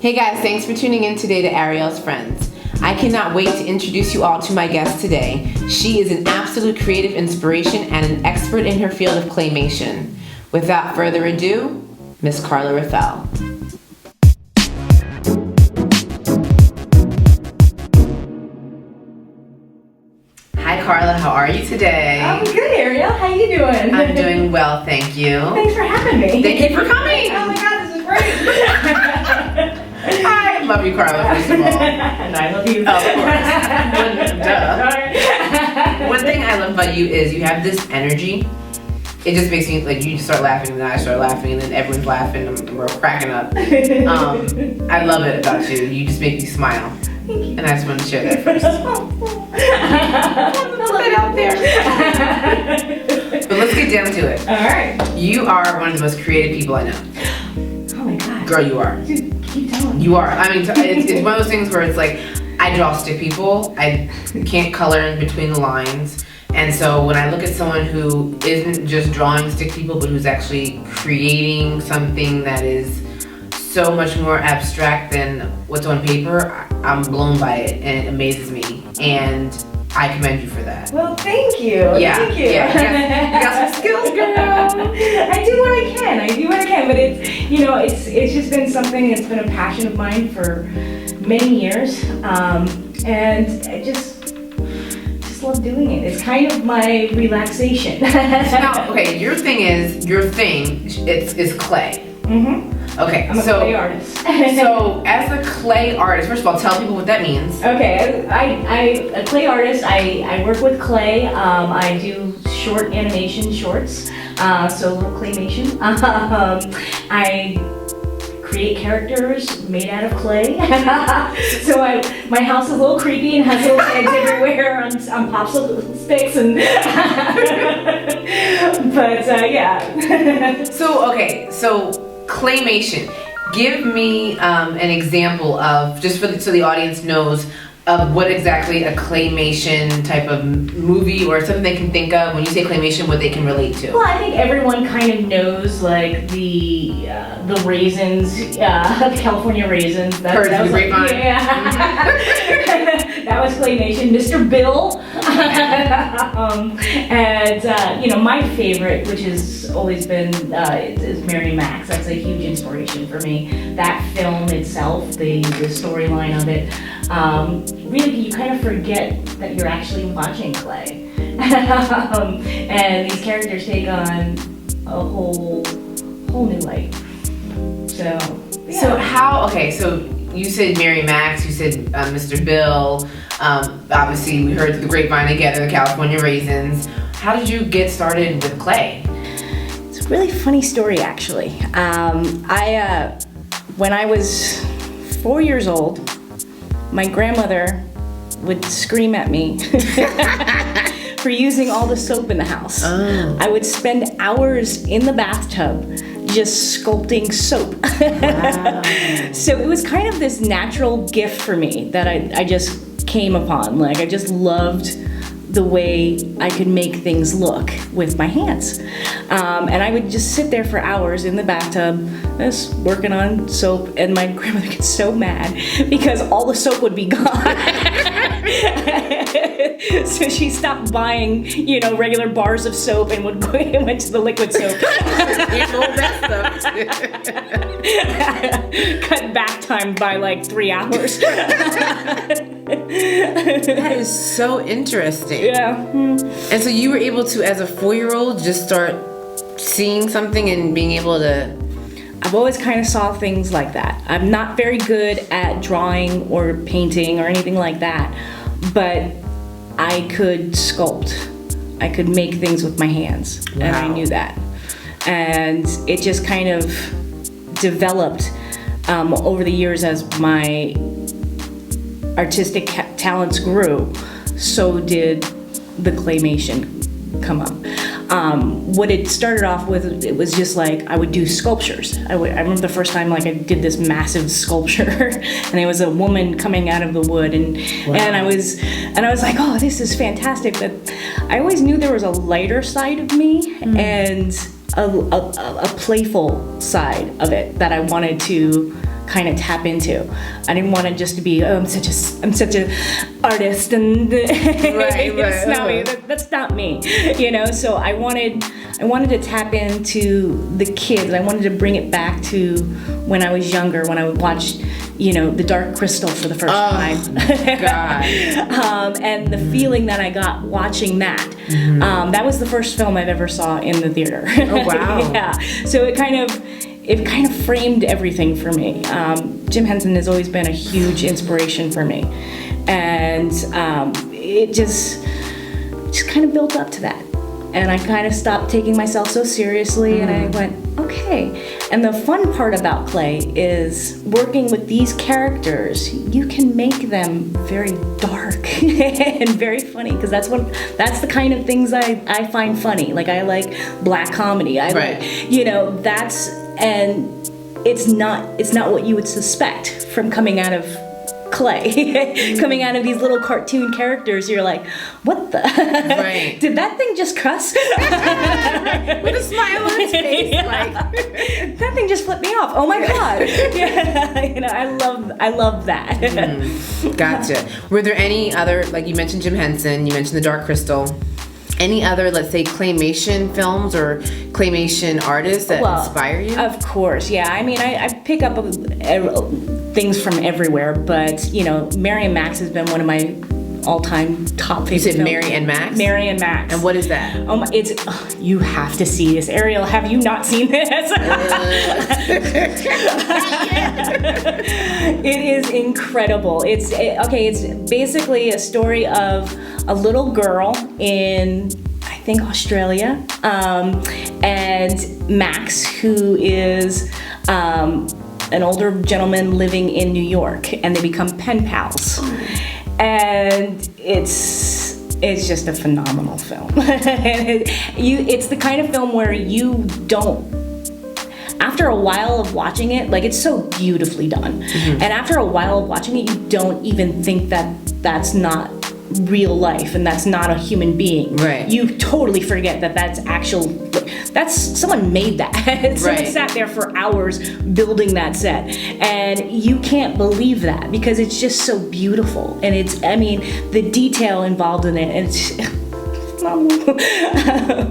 Hey guys, thanks for tuning in today to Ariel's Friends. I cannot wait to introduce you all to my guest today. She is an absolute creative inspiration and an expert in her field of claymation. Without further ado, Miss Carla Rieffel. Hi Carla, how are you today? I'm good, Ariel. How you doing? I'm doing well, thank you. Thanks for having me. Thank you for coming. Oh my God, this is great. I love you, Carla, first of all. And I love you. Oh, of course. Duh. One thing I love about you is you have this energy. It just makes me, like, you just start laughing, and then I start laughing, and then everyone's laughing, and we're cracking up. I love it about you. You just make me smile. Thank you. And I just want to share that first. Put it out there. But let's get down to it. All right. You are one of the most creative people I know. Oh my God. Girl, you are. Dude, keep telling me. You are. I mean, it's one of those things where it's like, I draw stick people. I can't color in between the lines. And so when I look at someone who isn't just drawing stick people, but who's actually creating something that is so much more abstract than what's on paper, I'm blown by it, and it amazes me. And I commend you for that. Well, thank you. Yeah, Thank you. yeah. You got some skills, girl. I do what I can. But it's just been something that's been a passion of mine for many years, and I just love doing it. It's kind of my relaxation. Now, okay, your thing is clay. Mm-hmm. Okay, I'm a clay artist. So, as a clay artist, first of all, tell people what that means. Okay, a clay artist. I work with clay. I do short animation shorts, so little claymation. I create characters made out of clay. So my house is a little creepy and has little eggs everywhere on popsicle sticks and. But yeah. So claymation. Give me an example of, just so the audience knows, of what exactly a claymation type of movie or something they can think of when you say claymation, what they can relate to. Well, I think everyone kind of knows like the raisins, the California raisins. Heard the grapevine. Yeah. That was claymation. Mr. Bill. And my favorite, which has always been, is Mary Max. That's a huge inspiration for me. That film itself, the storyline of it. Really, you kind of forget that you're actually watching clay. And these characters take on a whole new light. So, yeah. So you said Mary Max, you said Mr. Bill, obviously we heard the grapevine together, the California raisins. How did you get started with clay? It's a really funny story, actually. When I was 4 years old, my grandmother would scream at me for using all the soap in the house. Oh. I would spend hours in the bathtub just sculpting soap. Wow. So it was kind of this natural gift for me that I just came upon. Like, I just loved the way I could make things look with my hands. And I would just sit there for hours in the bathtub, just working on soap, and my grandmother gets so mad because all the soap would be gone. So she stopped buying, regular bars of soap and went to the liquid soap. Cut back time by like 3 hours. That is so interesting. Yeah. And so you were able to, as a 4-year-old, just start seeing something and being able to... I've always kind of saw things like that. I'm not very good at drawing or painting or anything like that, but I could sculpt. I could make things with my hands, Wow. and I knew that. And it just kind of developed over the years as my artistic talents grew. So did the claymation come up. What it started off with, it was just like I would do sculptures. I remember the first time like I did this massive sculpture, and it was a woman coming out of the wood, and Wow. and I was like, oh, this is fantastic. But I always knew there was a lighter side of me and a playful side of it that I wanted to kind of tap into. I didn't want it just to be, I'm such a artist, and that's not me. That's not me, So I wanted to tap into the kids. I wanted to bring it back to when I was younger, when I would watch, The Dark Crystal for the first time. God. And the feeling that I got watching that. That was the first film I've ever saw in the theater. Oh, wow. Yeah. So it kind of framed everything for me. Jim Henson has always been a huge inspiration for me. And it just kind of built up to that. And I kind of stopped taking myself so seriously, and I went, okay. And the fun part about Clay is working with these characters, you can make them very dark and very funny, because that's the kind of things I find funny. Like, I like black comedy. And it's not what you would suspect from coming out of Clay. Coming out of these little cartoon characters, you're like, what the? Right. Did that thing just cuss? With a smile on its face. Yeah. That thing just flipped me off. Oh my God. Yeah. I love that. Gotcha. Were there any other, like you mentioned Jim Henson, you mentioned The Dark Crystal, any other, let's say, claymation films or claymation artists that inspire you? Of course, yeah. I mean, I pick up things from everywhere, but, Mary and Max has been one of my all-time top favorite films. You said Mary and Max? Mary and Max. And what is that? You have to see this. Ariel, have you not seen this? It is incredible. It's basically a story of a little girl in, I think, Australia, and Max, who is an older gentleman living in New York, and they become pen pals. And it's just a phenomenal film. It's the kind of film where you don't, after a while of watching it, like, it's so beautifully done. And after a while of watching it, you don't even think that that's not real life and that's not a human being. Right. You totally forget that that's someone made that. Someone sat there for hours building that set, and you can't believe that because it's just so beautiful, and the detail involved in it, and it's phenomenal.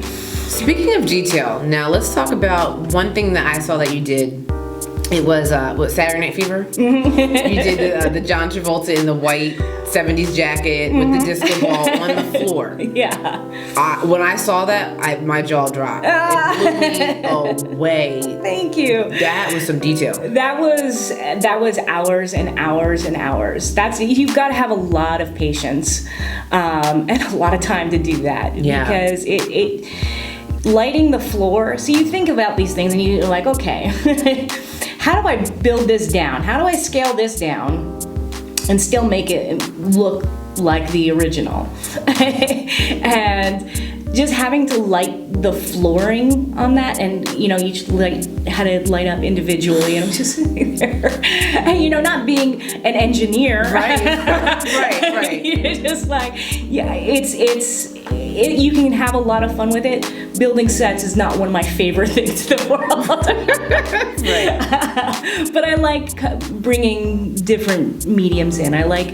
Speaking of detail, now let's talk about one thing that I saw that you did. It was Saturday Night Fever. You did the John Travolta in the white 70s jacket with the disco ball on the floor. Yeah. When I saw that, my jaw dropped. It blew me away. Thank you. That was some detail. That was hours and hours and hours. You've got to have a lot of patience and a lot of time to do that. Yeah. Because it lighting the floor. So you think about these things and you're like, okay. How do I build this down? How do I scale this down and still make it look like the original? And just having to light the flooring on that, and each light had to light up individually, and I'm just sitting there, and not being an engineer, right? You're just like, yeah, you can have a lot of fun with it. Building sets is not one of my favorite things in the world. Right. But I like bringing different mediums in. I like,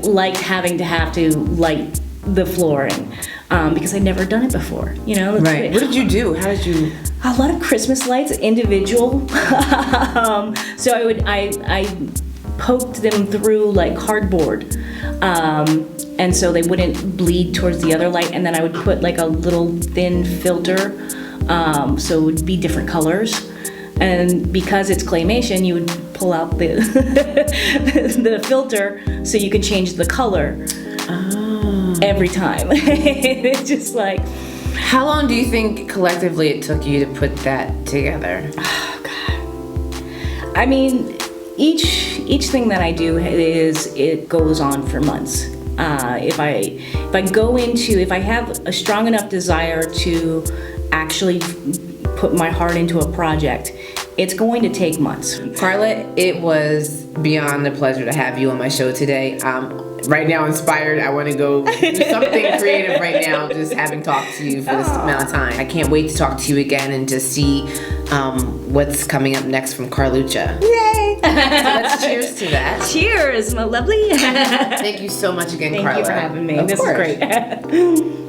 liked having to light the flooring. Because I'd never done it before, Right. What did you do? How did you? A lot of Christmas lights, individual. So I poked them through like cardboard, and so they wouldn't bleed towards the other light. And then I would put like a little thin filter, so it would be different colors. And because it's claymation, you would pull out the the filter so you could change the color. Every time. It's just like... How long do you think collectively it took you to put that together? Oh, God. I mean, each thing that I do it goes on for months. If I have a strong enough desire to actually put my heart into a project, it's going to take months. Carla, it was beyond a pleasure to have you on my show today. Right now inspired. I want to go do something creative right now, just having talked to you for this amount of time. I can't wait to talk to you again and to see what's coming up next from Carluccia. Yay! Okay. So let's cheers to that. Cheers, my lovely. Thank you so much again, Thank Carla. you for having me. Of This course. is great.